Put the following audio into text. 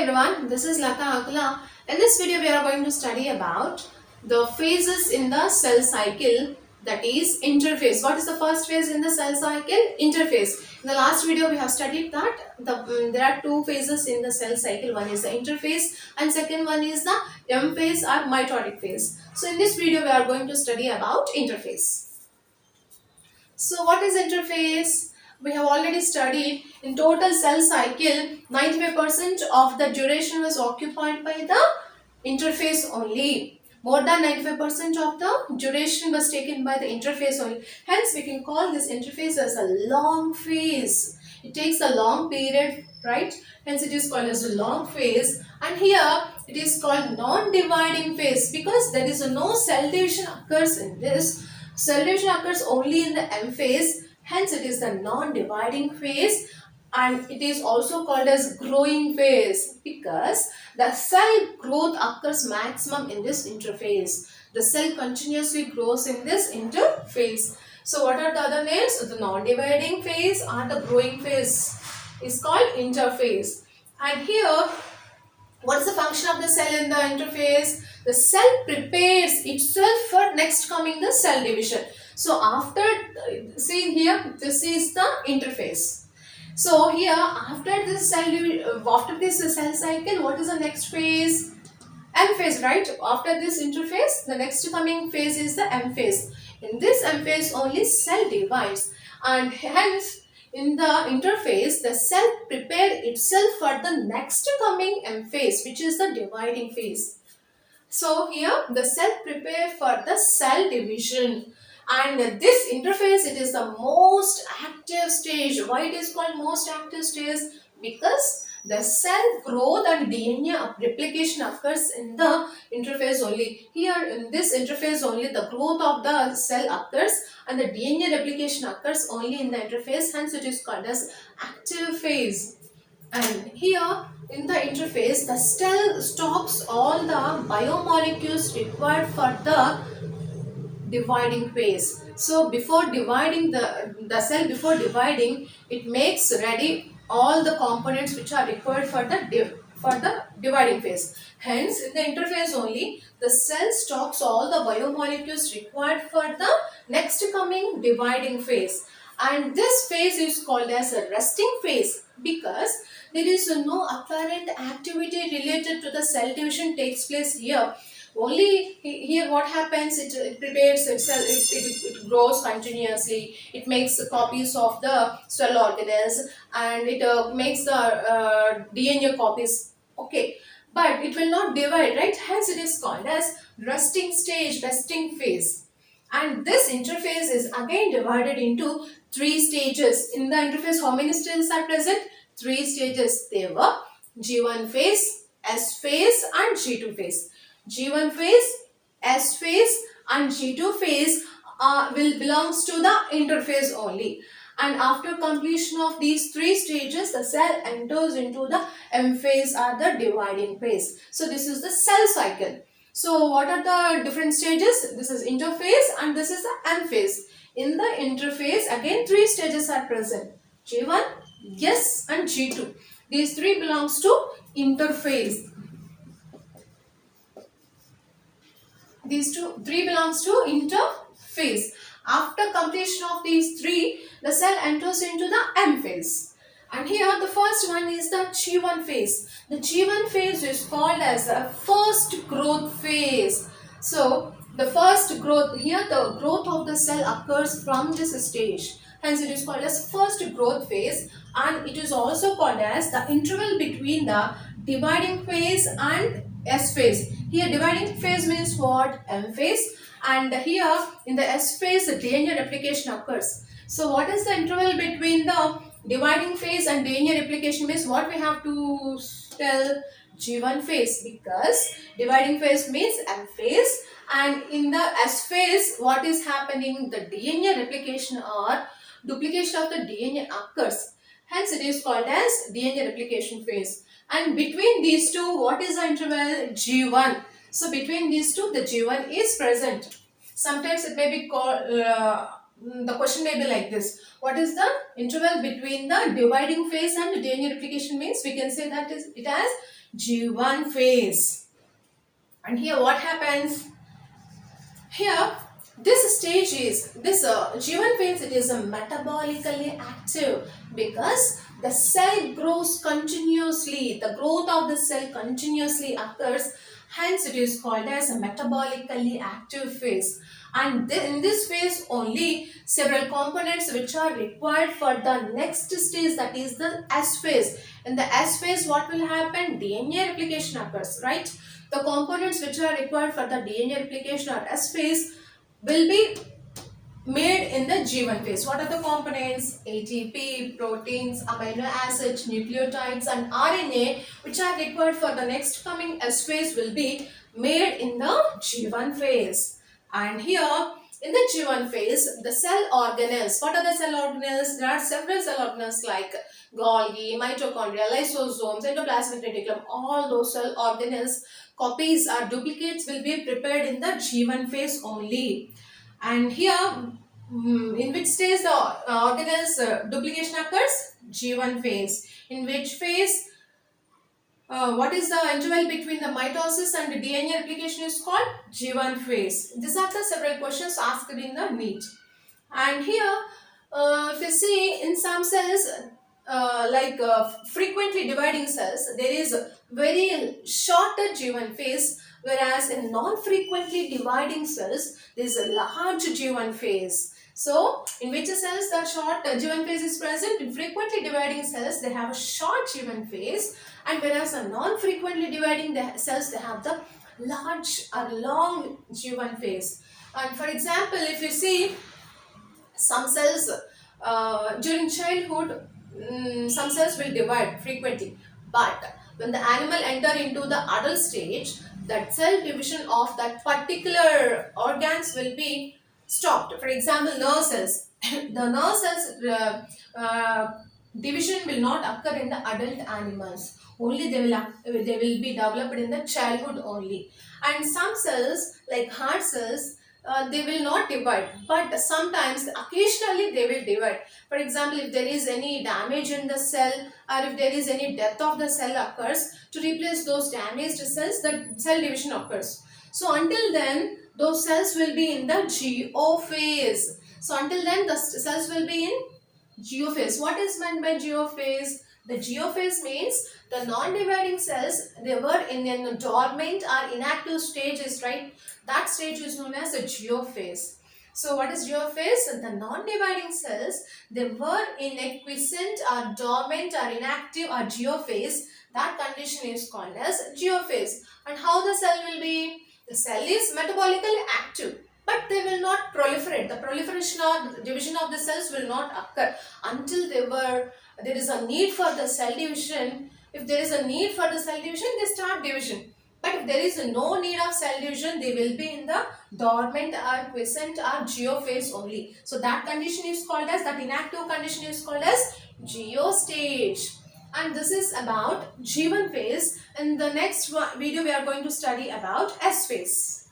everyone, this is Latha Akula. In this video, we are going to study about the phases in the cell cycle, that is interphase. What is the first phase in the cell cycle? Interphase. In the last video, we have studied that there are two phases in the cell cycle. One is the interphase and second one is the M phase or mitotic phase. So in this video, we are going to study about interphase. So what is interphase? We have already studied in total cell cycle 95% of the duration was occupied by the interphase only. More than 95% of the duration was taken by the interphase only. Hence we can call this interphase as a long phase. It takes a long period, right? Hence it is called as a long phase. And here it is called non-dividing phase because there is no cell division occurs in this. Cell division occurs only in the M phase. Hence it is the non-dividing phase, and it is also called as growing phase because the cell growth occurs maximum in this interphase. The cell continuously grows in this interphase. So what are the other names? The non-dividing phase or the growing phase is called interphase. And here, what is the function of the cell in the interphase? The cell prepares itself for next coming the cell division. So after, see here, this is the interphase. So here, after this cell cycle, what is the next phase? M phase, right? After this interphase, the next coming phase is the M phase. In this M phase, only cell divides, and hence in the interphase, the cell prepares itself for the next coming M phase, which is the dividing phase. So here, the cell prepare for the cell division. And this interphase, it is the most active stage. Why it is called most active stage? Because the cell growth and DNA replication occurs in the interphase only. Here in this interphase only, the growth of the cell occurs and the DNA replication occurs only in the interphase. Hence it is called as active phase. And here in the interphase, the cell stops all the biomolecules required for the dividing phase. So before dividing the cell, before dividing, it makes ready all the components which are required for the dividing phase. Hence in the interphase only, the cell stocks all the biomolecules required for the next coming dividing phase. And this phase is called as a resting phase because there is no apparent activity related to the cell division takes place here. Only here what happens, it prepares itself, it grows continuously, it makes copies of the cell organelles and it makes the DNA copies, okay, but it will not divide, right? Hence it is called as resting stage, resting phase. And this interphase is again divided into three stages. In the interphase, how many stages are present? Three stages. They were G1 phase, S phase and G2 phase. G1 phase, S phase and G2 phase will belongs to the interphase only. And after completion of these three stages, the cell enters into the M phase or the dividing phase. So this is the cell cycle. So what are the different stages? This is interphase and this is the M phase. In the interphase, again three stages are present. G1, S and G2. These three belongs to interphase. These three belongs to interphase. After completion of these three, the cell enters into the M phase. And here the first one is the G1 phase. The G1 phase is called as the first growth phase. So the first growth, here the growth of the cell occurs from this stage. Hence it is called as first growth phase, and it is also called as the interval between the dividing phase and S phase. Here dividing phase means what? M phase, and here in the S phase the DNA replication occurs. So what is the interval between the dividing phase and DNA replication means what we have to tell? G1 phase, because dividing phase means M phase, and in the S phase what is happening? The DNA replication or duplication of the DNA occurs. Hence it is called as DNA replication phase. And between these two, what is the interval? G1. So between these two, the G1 is present. Sometimes it may be called, the question may be like this. What is the interval between the dividing phase and DNA replication means? We can say that it has G1 phase. And here what happens? Here, this stage is this G1 phase. It is a metabolically active because the cell grows continuously. The growth of the cell continuously occurs. Hence, it is called as a metabolically active phase. And in this phase, only several components which are required for the next stage, that is the S phase. In the S phase, what will happen? DNA replication occurs, right? The components which are required for the DNA replication or S phase will be made in the G1 phase. What are the components? ATP, proteins, amino acids, nucleotides and RNA which are required for the next coming S phase will be made in the G1 phase. And here in the G1 phase, the cell organelles. What are the cell organelles? There are several cell organelles like Golgi, mitochondria, lysosomes, endoplasmic reticulum. All those cell organelles, copies or duplicates will be prepared in the G1 phase only. And here, in which stage the organelles duplication occurs? G1 phase. In which phase? What is the interval between the mitosis and the DNA replication is called? G1 phase. These are the several questions asked in the NEET. And here, if you see in some cells, frequently dividing cells, there is very shorter G1 phase, whereas in non-frequently dividing cells, there is a large G1 phase. So, in which cells the short G1 phase is present? In frequently dividing cells, they have a short G1 phase, and whereas in non-frequently dividing the cells, they have the large or long G1 phase. And for example, if you see some cells during childhood, some cells will divide frequently, but when the animal enter into the adult stage, that cell division of that particular organs will be stopped. For example, nerve cells. The nerve cells division will not occur in the adult animals. Only they will be developed in the childhood only. And some cells like heart cells, they will not divide, but sometimes occasionally they will divide. For example, if there is any damage in the cell or if there is any death of the cell occurs, to replace those damaged cells, the cell division occurs. So until then, those cells will be in the Geophase. So until then, the cells will be in Geophase. What is meant by Geophase? The Geophase means the non-dividing cells, they were in a dormant or inactive stages, right? That stage is known as a Geophase. So what is Geophase? The non-dividing cells, they were in a quiescent or dormant or inactive or Geophase. That condition is called as Geophase. And how the cell will be? The cell is metabolically active, but they will not proliferate. The proliferation or division of the cells will not occur until there is a need for the cell division. If there is a need for the cell division, they start division. But if there is no need of cell division, they will be in the dormant or quiescent or Geophase only. So that condition is called as, that inactive condition is called as Geostage. And this is about G1 phase. In the next video, we are going to study about S phase.